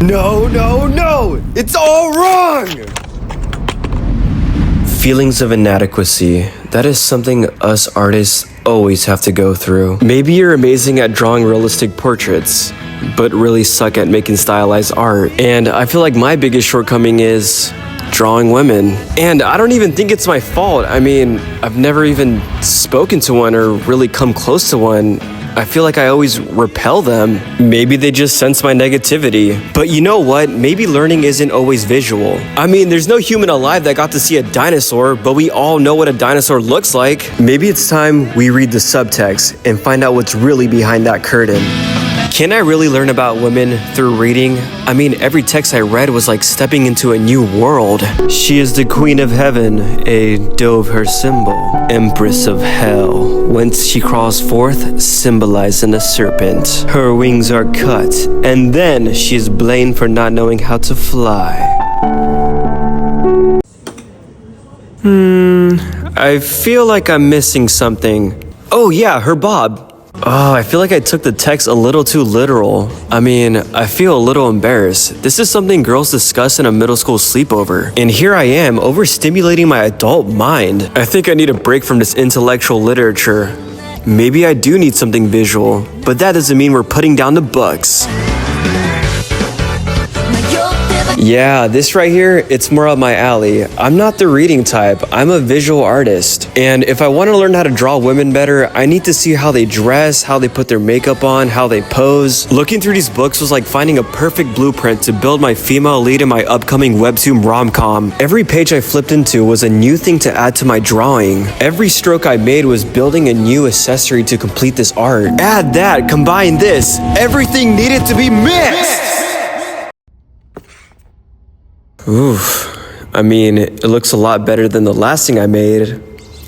No, no, no! It's all wrong! Feelings of inadequacy. That is something us artists always have to go through. Maybe you're amazing at drawing realistic portraits, but really suck at making stylized art. And I feel like my biggest shortcoming is drawing women. And I don't even think it's my fault. I mean, I've never even spoken to one or really come close to one. I feel like I always repel them. Maybe they just sense my negativity. But you know what? Maybe learning isn't always visual. I mean, there's no human alive that got to see a dinosaur, but we all know what a dinosaur looks like. Maybe it's time we read the subtext and find out what's really behind that curtain. Can I really learn about women through reading? I mean, every text I read was like stepping into a new world. She is the queen of heaven, a dove her symbol, empress of hell, whence she crawls forth, symbolizing a serpent. Her wings are cut, and then she is blamed for not knowing how to fly. I feel like I'm missing something. Oh yeah, her bob. Oh, I feel like I took the text a little too literal. I mean, I feel a little embarrassed. This is something girls discuss in a middle school sleepover. And here I am, overstimulating my adult mind. I think I need a break from this intellectual literature. Maybe I do need something visual, but that doesn't mean we're putting down the books. Yeah, this right here, it's more up my alley. I'm not the reading type, I'm a visual artist. And if I want to learn how to draw women better, I need to see how they dress, how they put their makeup on, how they pose. Looking through these books was like finding a perfect blueprint to build my female lead in my upcoming webtoon rom-com. Every page I flipped into was a new thing to add to my drawing. Every stroke I made was building a new accessory to complete this art. Add that, combine this, everything needed to be mixed! Oof, I mean, it looks a lot better than the last thing I made.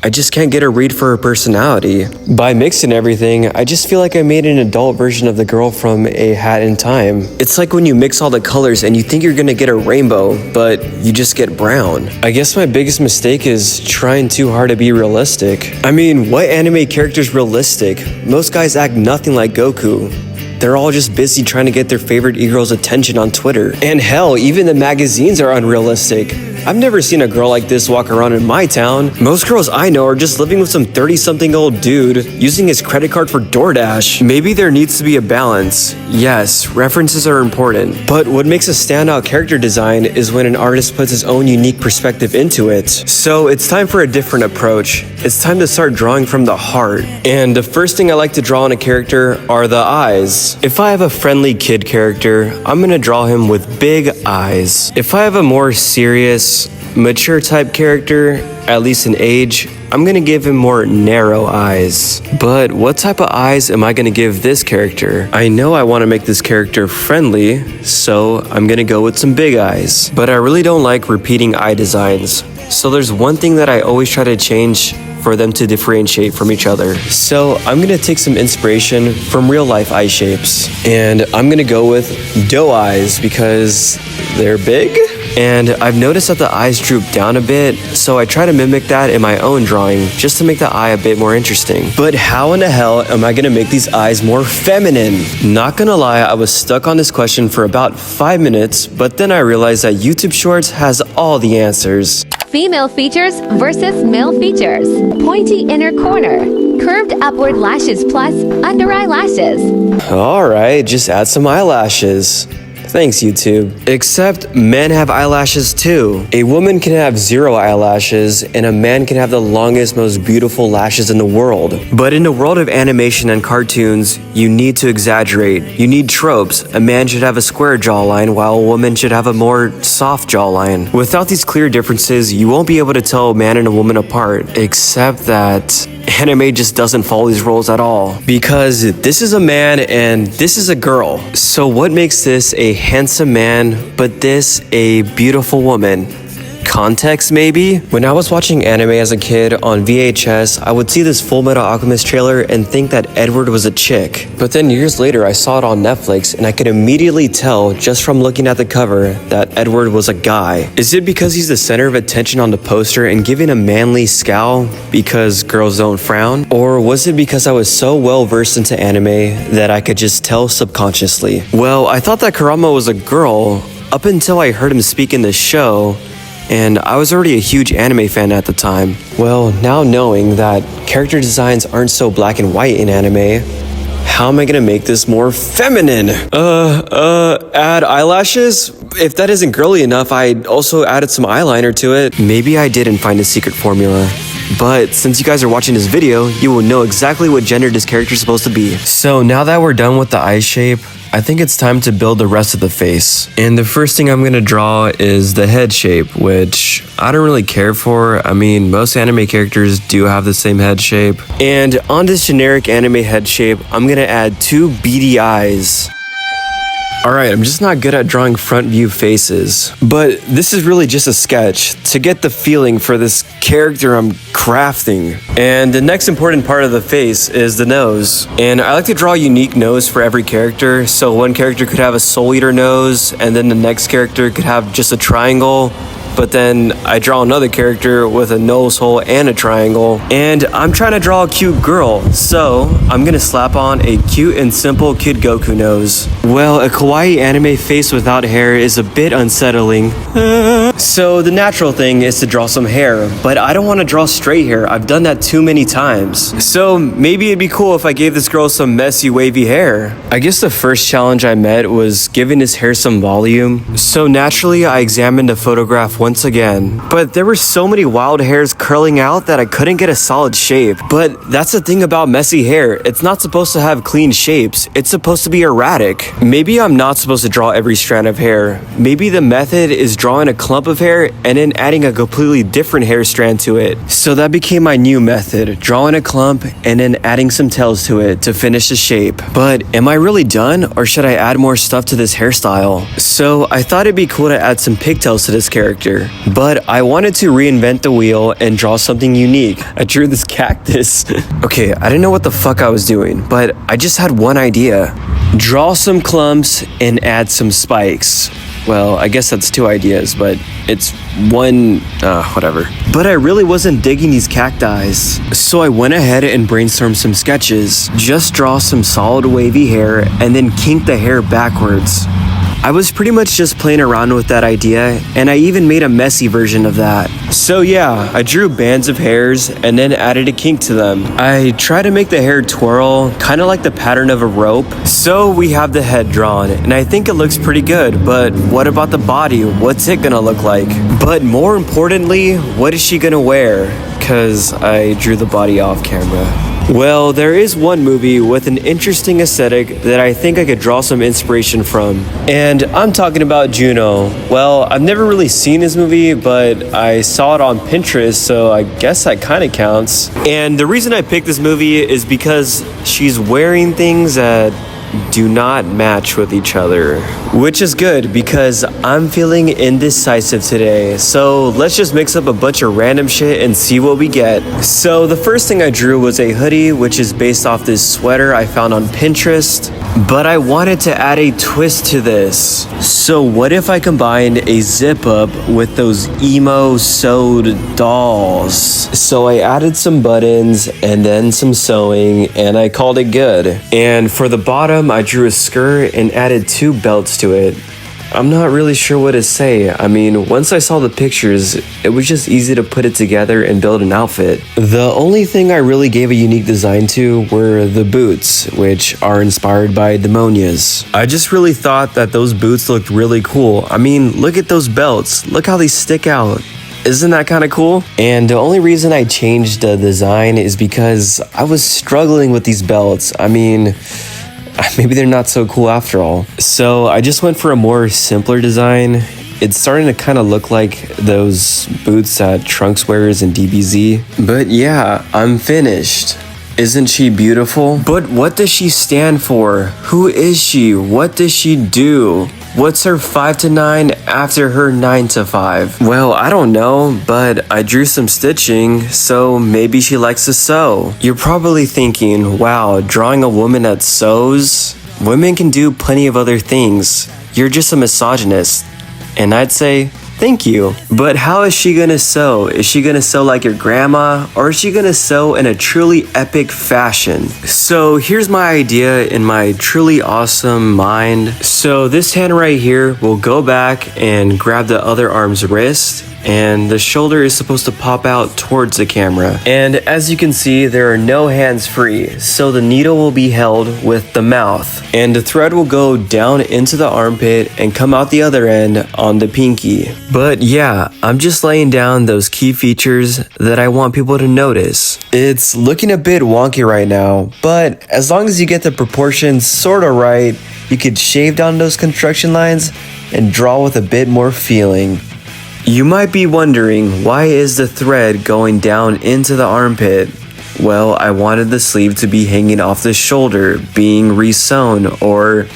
I just can't get a read for her personality. By mixing everything, I just feel like I made an adult version of the girl from A Hat in Time. It's like when you mix all the colors and you think you're gonna get a rainbow, but you just get brown. I guess my biggest mistake is trying too hard to be realistic. I mean, what anime character is realistic? Most guys act nothing like Goku. They're all just busy trying to get their favorite e-girl's attention on Twitter. And hell, even the magazines are unrealistic. I've never seen a girl like this walk around in my town. Most girls I know are just living with some 30-something-old dude using his credit card for DoorDash. Maybe there needs to be a balance. Yes, references are important. But what makes a standout character design is when an artist puts his own unique perspective into it. So it's time for a different approach. It's time to start drawing from the heart. And the first thing I like to draw on a character are the eyes. If I have a friendly kid character, I'm gonna draw him with big eyes. If I have a more serious, mature type character, at least in age, I'm gonna give him more narrow eyes. But what type of eyes am I gonna give this character? I know I wanna make this character friendly, so I'm gonna go with some big eyes. But I really don't like repeating eye designs. So there's one thing that I always try to change for them to differentiate from each other. So I'm gonna take some inspiration from real life eye shapes. And I'm gonna go with doe eyes because they're big. And I've noticed that the eyes droop down a bit, so I try to mimic that in my own drawing, just to make the eye a bit more interesting. But how in the hell am I gonna make these eyes more feminine? Not gonna lie, I was stuck on this question for about 5 minutes, but then I realized that YouTube Shorts has all the answers. Female features versus male features. Pointy inner corner. Curved upward lashes plus under eyelashes. Alright, just add some eyelashes. Thanks, YouTube. Except men have eyelashes too. A woman can have 0 eyelashes, and a man can have the longest, most beautiful lashes in the world. But in the world of animation and cartoons, you need to exaggerate. You need tropes. A man should have a square jawline, while a woman should have a more soft jawline. Without these clear differences, you won't be able to tell a man and a woman apart, except that anime just doesn't follow these rules at all. Because this is a man and this is a girl. So what makes this a handsome man, but this a beautiful woman? context maybe. When I was watching anime as a kid on VHS, I would see this Full Metal Alchemist trailer and think that Edward was a chick. But then years later, I saw it on Netflix and I could immediately tell just from looking at the cover that Edward was a guy. Is it because he's the center of attention on the poster and giving a manly scowl because girls don't frown? Or was it because I was so well versed into anime that I could just tell subconsciously? Well, I thought that Kurama was a girl up until I heard him speak in the show, and I was already a huge anime fan at the time. Well, now knowing that character designs aren't so black and white in anime, how am I gonna make this more feminine? Add eyelashes? If that isn't girly enough, I also added some eyeliner to it. Maybe I didn't find a secret formula. But since you guys are watching this video, you will know exactly what gender this character is supposed to be. So now that we're done with the eye shape, I think it's time to build the rest of the face. And the first thing I'm gonna draw is the head shape, which I don't really care for. I mean, most anime characters do have the same head shape. And on this generic anime head shape, I'm gonna add 2 beady eyes. Alright, I'm just not good at drawing front view faces, but this is really just a sketch to get the feeling for this character I'm crafting. And the next important part of the face is the nose. And I like to draw a unique nose for every character, so one character could have a Soul Eater nose, and then the next character could have just a triangle. But then I draw another character with a nose hole and a triangle. And I'm trying to draw a cute girl, so I'm gonna slap on a cute and simple Kid Goku nose. Well, a kawaii anime face without hair is a bit unsettling. So the natural thing is to draw some hair, but I don't want to draw straight hair. I've done that too many times. So maybe it'd be cool if I gave this girl some messy wavy hair. I guess the first challenge I met was giving his hair some volume. So naturally I examined the photograph once again, but there were so many wild hairs curling out that I couldn't get a solid shape. But that's the thing about messy hair. It's not supposed to have clean shapes. It's supposed to be erratic. Maybe I'm not supposed to draw every strand of hair. Maybe the method is drawing a clump of hair and then adding a completely different hair strand to it. So that became my new method, drawing a clump and then adding some tails to it to finish the shape. But am I really done, or should I add more stuff to this hairstyle? So I thought it'd be cool to add some pigtails to this character, but I wanted to reinvent the wheel and draw something unique. I drew this cactus. Okay, I didn't know what the fuck I was doing, but I just had one idea. Draw some clumps and add some spikes. Well, I guess that's 2 ideas, but it's one, whatever. But I really wasn't digging these cacti. So I went ahead and brainstormed some sketches. Just draw some solid wavy hair and then kink the hair backwards. I was pretty much just playing around with that idea, and I even made a messy version of that. So yeah, I drew bands of hairs and then added a kink to them. I tried to make the hair twirl, kind of like the pattern of a rope. So we have the head drawn, and I think it looks pretty good, but what about the body? What's it gonna look like? But more importantly, what is she gonna wear? Cause I drew the body off camera. Well, there is one movie with an interesting aesthetic that I think I could draw some inspiration from. And I'm talking about Juno. Well, I've never really seen this movie, but I saw it on Pinterest, so I guess that kind of counts. And the reason I picked this movie is because she's wearing things that do not match with each other, which is good because I'm feeling indecisive today. So let's just mix up a bunch of random shit and see what we get. So the first thing I drew was a hoodie, which is based off this sweater I found on Pinterest, but I wanted to add a twist to this. So what if I combined a zip up with those emo sewed dolls? So I added some buttons and then some sewing, and I called it good. And for the bottom, I drew a skirt and added 2 belts to it. I'm not really sure what to say. I mean, once I saw the pictures, it was just easy to put it together and build an outfit. The only thing I really gave a unique design to were the boots, which are inspired by demonias. I just really thought that those boots looked really cool. I mean, look at those belts. Look how they stick out. Isn't that kind of cool? And the only reason I changed the design is because I was struggling with these belts. I mean, maybe they're not so cool after all. So I just went for a more simpler design. It's starting to kind of look like those boots that Trunks wears in DBZ. But yeah, I'm finished. Isn't she beautiful? But what does she stand for? Who is she? What does she do? What's her 5 to 9 after her 9 to 5? Well, I don't know, but I drew some stitching, so maybe she likes to sew. You're probably thinking, wow, drawing a woman that sews? Women can do plenty of other things. You're just a misogynist. And I'd say, thank you. But how is she gonna sew? Is she gonna sew like your grandma? Or is she gonna sew in a truly epic fashion? So here's my idea in my truly awesome mind. So this hand right here will go back and grab the other arm's wrist, and the shoulder is supposed to pop out towards the camera. And as you can see, there are no hands free, so the needle will be held with the mouth. And the thread will go down into the armpit and come out the other end on the pinky. But yeah, I'm just laying down those key features that I want people to notice. It's looking a bit wonky right now, but as long as you get the proportions sorta right, you could shave down those construction lines and draw with a bit more feeling. You might be wondering, why is the thread going down into the armpit? Well, I wanted the sleeve to be hanging off the shoulder, being re-sewn or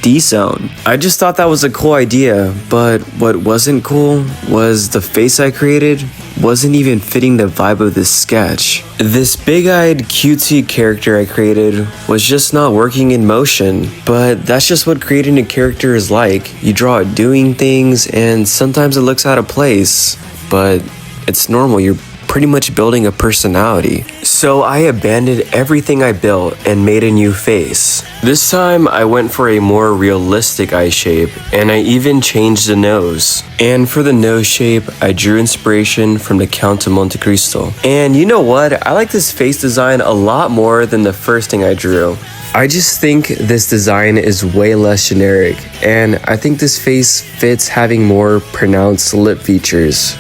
de-sewn. I just thought that was a cool idea, but what wasn't cool was the face I created wasn't even fitting the vibe of this sketch. This big-eyed cutesy character I created was just not working in motion, but that's just what creating a character is like. You draw it doing things and sometimes it looks out of place, but it's normal. You're pretty much building a personality. So I abandoned everything I built and made a new face. This time I went for a more realistic eye shape, and I even changed the nose. And for the nose shape, I drew inspiration from the Count of Monte Cristo. And you know what? I like this face design a lot more than the first thing I drew. I just think this design is way less generic, and I think this face fits having more pronounced lip features,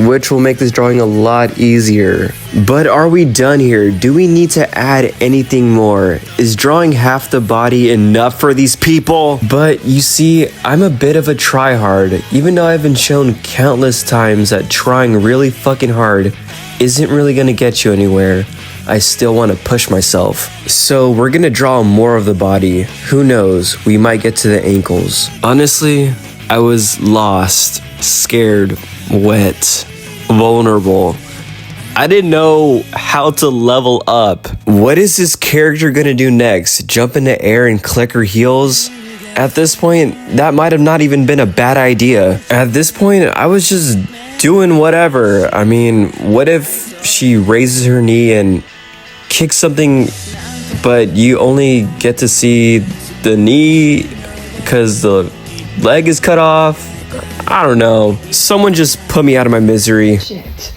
which will make this drawing a lot easier. But are we done here? Do we need to add anything more? Is drawing half the body enough for these people? But you see, I'm a bit of a tryhard. Even though I've been shown countless times that trying really fucking hard isn't really gonna get you anywhere, I still want to push myself. So we're gonna draw more of the body. Who knows, we might get to the ankles. Honestly, I was lost, scared, wet, vulnerable. I didn't know how to level up. What is this character gonna do next? Jump in the air and click her heels? At this point, that might have not even been a bad idea. At this point, I was just doing whatever. I mean, what if she raises her knee and kicks something, but you only get to see the knee because the leg is cut off? I don't know. Someone just put me out of my misery. Shit.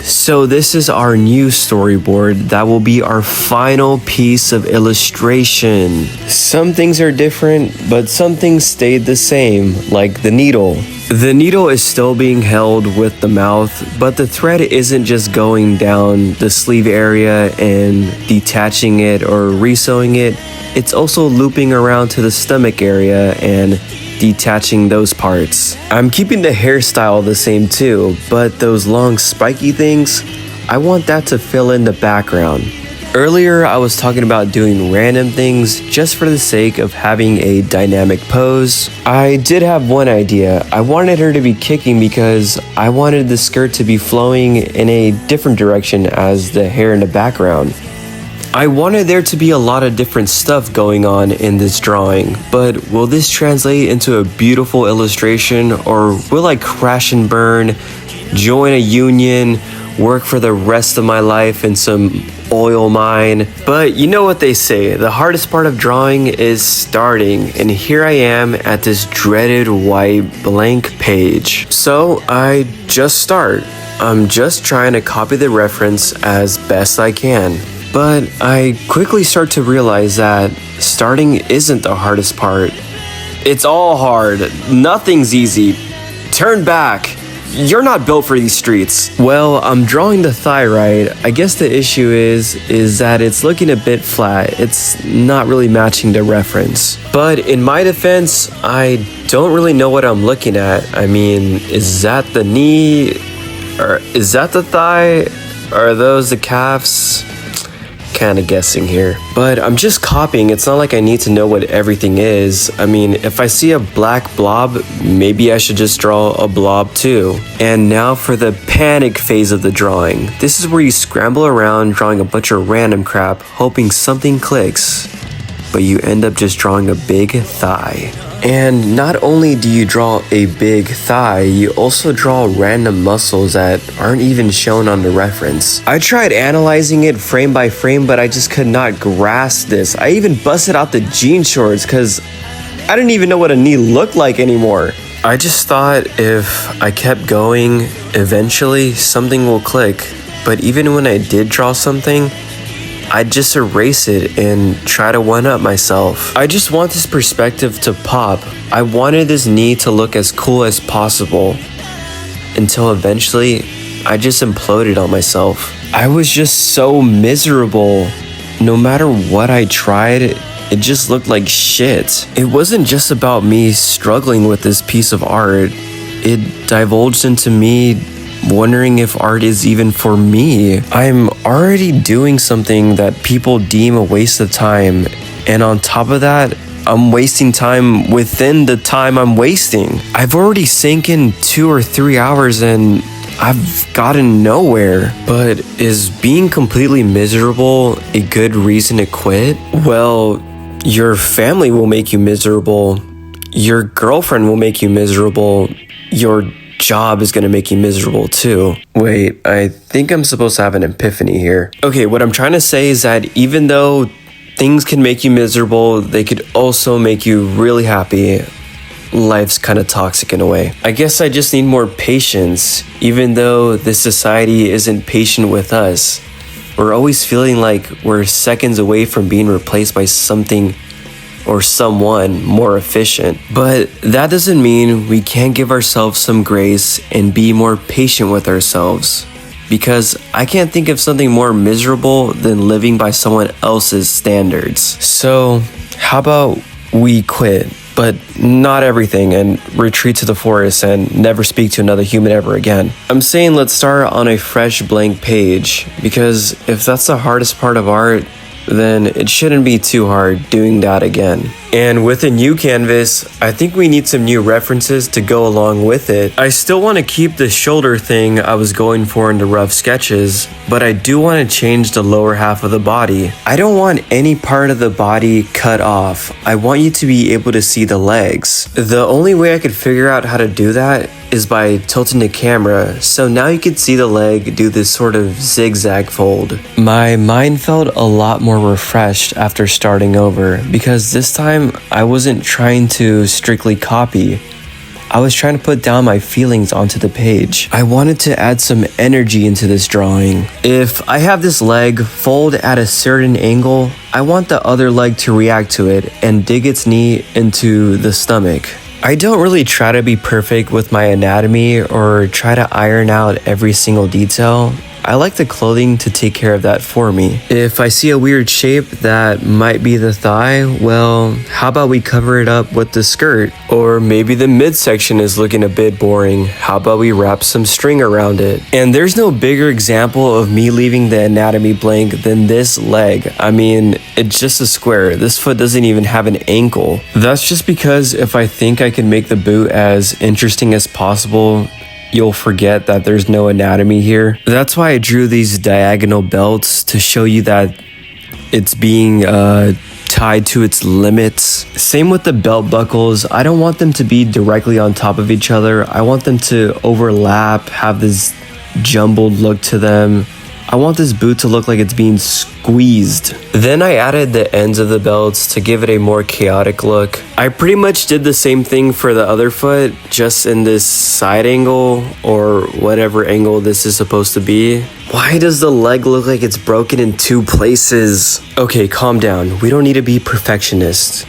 So this is our new storyboard that will be our final piece of illustration. Some things are different, but some things stayed the same, like the needle. The needle is still being held with the mouth, but the thread isn't just going down the sleeve area and detaching it or re-sewing it. It's also looping around to the stomach area and detaching those parts. I'm keeping the hairstyle the same too, but those long spiky things, I want that to fill in the background. Earlier, I was talking about doing random things just for the sake of having a dynamic pose. I did have one idea. I wanted her to be kicking because I wanted the skirt to be flowing in a different direction as the hair in the background. I wanted there to be a lot of different stuff going on in this drawing, but will this translate into a beautiful illustration, or will I crash and burn, join a union, work for the rest of my life in some oil mine? But you know what they say, the hardest part of drawing is starting, and here I am at this dreaded white blank page. So I just start. I'm just trying to copy the reference as best I can. But I quickly start to realize that starting isn't the hardest part. It's all hard. Nothing's easy. Turn back. You're not built for these streets. Well, I'm drawing the thigh right. I guess the issue is that it's looking a bit flat. It's not really matching the reference. But in my defense, I don't really know what I'm looking at. I mean, is that the knee? Or is that the thigh? Are those the calves? kind of guessing here. But I'm just copying. It's not like I need to know what everything is. I mean, if I see a black blob, maybe I should just draw a blob too. And now for the panic phase of the drawing. This is where you scramble around drawing a bunch of random crap, hoping something clicks, but you end up just drawing a big thigh. And not only do you draw a big thigh, you also draw random muscles that aren't even shown on the reference. I tried analyzing it frame by frame, but I just could not grasp this. I even busted out the jean shorts because I didn't even know what a knee looked like anymore. I just thought if I kept going, eventually something will click. But even when I did draw something, I'd just erase it and try to one-up myself. I just want this perspective to pop. I wanted this knee to look as cool as possible until eventually I just imploded on myself. I was just so miserable. No matter what I tried, it just looked like shit. It wasn't just about me struggling with this piece of art. It divulged into me wondering if art is even for me. I'm already doing something that people deem a waste of time, and on top of that, I'm wasting time within the time I'm wasting. I've already sank in 2 or 3 hours and I've gotten nowhere. But is being completely miserable a good reason to quit? Well, your family will make you miserable. Your girlfriend will make you miserable. Your job is gonna make you miserable too. Wait, I think I'm supposed to have an epiphany here. Okay, what I'm trying to say is that even though things can make you miserable, they could also make you really happy. Life's kind of toxic in a way. I guess I just need more patience, even though this society isn't patient with us. We're always feeling like we're seconds away from being replaced by something or someone more efficient. But that doesn't mean we can't give ourselves some grace and be more patient with ourselves. Because I can't think of something more miserable than living by someone else's standards. So how about we quit, but not everything, and retreat to the forest and never speak to another human ever again? I'm saying let's start on a fresh blank page, because if that's the hardest part of art, then it shouldn't be too hard doing that again. And with a new canvas, I think we need some new references to go along with it. I still want to keep the shoulder thing I was going for in the rough sketches, but I do want to change the lower half of the body. I don't want any part of the body cut off. I want you to be able to see the legs. The only way I could figure out how to do that is by tilting the camera, so now you can see the leg do this sort of zigzag fold. My mind felt a lot more refreshed after starting over, because this time I wasn't trying to strictly copy. I was trying to put down my feelings onto the page. I wanted to add some energy into this drawing. If I have this leg fold at a certain angle, I want the other leg to react to it and dig its knee into the stomach. I don't really try to be perfect with my anatomy or try to iron out every single detail. I like the clothing to take care of that for me. If I see a weird shape that might be the thigh, well, how about we cover it up with the skirt? Or maybe the midsection is looking a bit boring. How about we wrap some string around it? And there's no bigger example of me leaving the anatomy blank than this leg. I mean, it's just a square. This foot doesn't even have an ankle. That's just because if I think I can make the boot as interesting as possible, you'll forget that there's no anatomy here. That's why I drew these diagonal belts to show you that it's being tied to its limits. Same with the belt buckles. I don't want them to be directly on top of each other. I want them to overlap, have this jumbled look to them. I want this boot to look like it's being squeezed. Then I added the ends of the belts to give it a more chaotic look. I pretty much did the same thing for the other foot, just in this side angle or whatever angle this is supposed to be. Why does the leg look like it's broken in 2 places? Okay, calm down. We don't need to be perfectionists.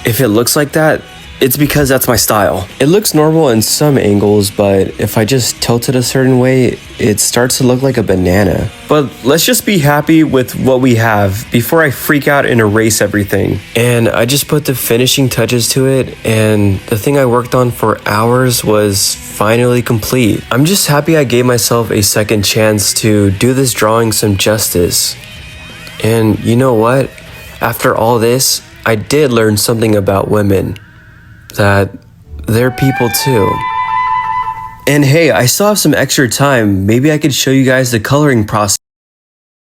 If it looks like that, it's because that's my style. It looks normal in some angles, but if I just tilt it a certain way, it starts to look like a banana. But let's just be happy with what we have before I freak out and erase everything. And I just put the finishing touches to it, and the thing I worked on for hours was finally complete. I'm just happy I gave myself a second chance to do this drawing some justice. And you know what? After all this, I did learn something about women. That they're people too. And hey, I still have some extra time. Maybe I could show you guys the coloring process.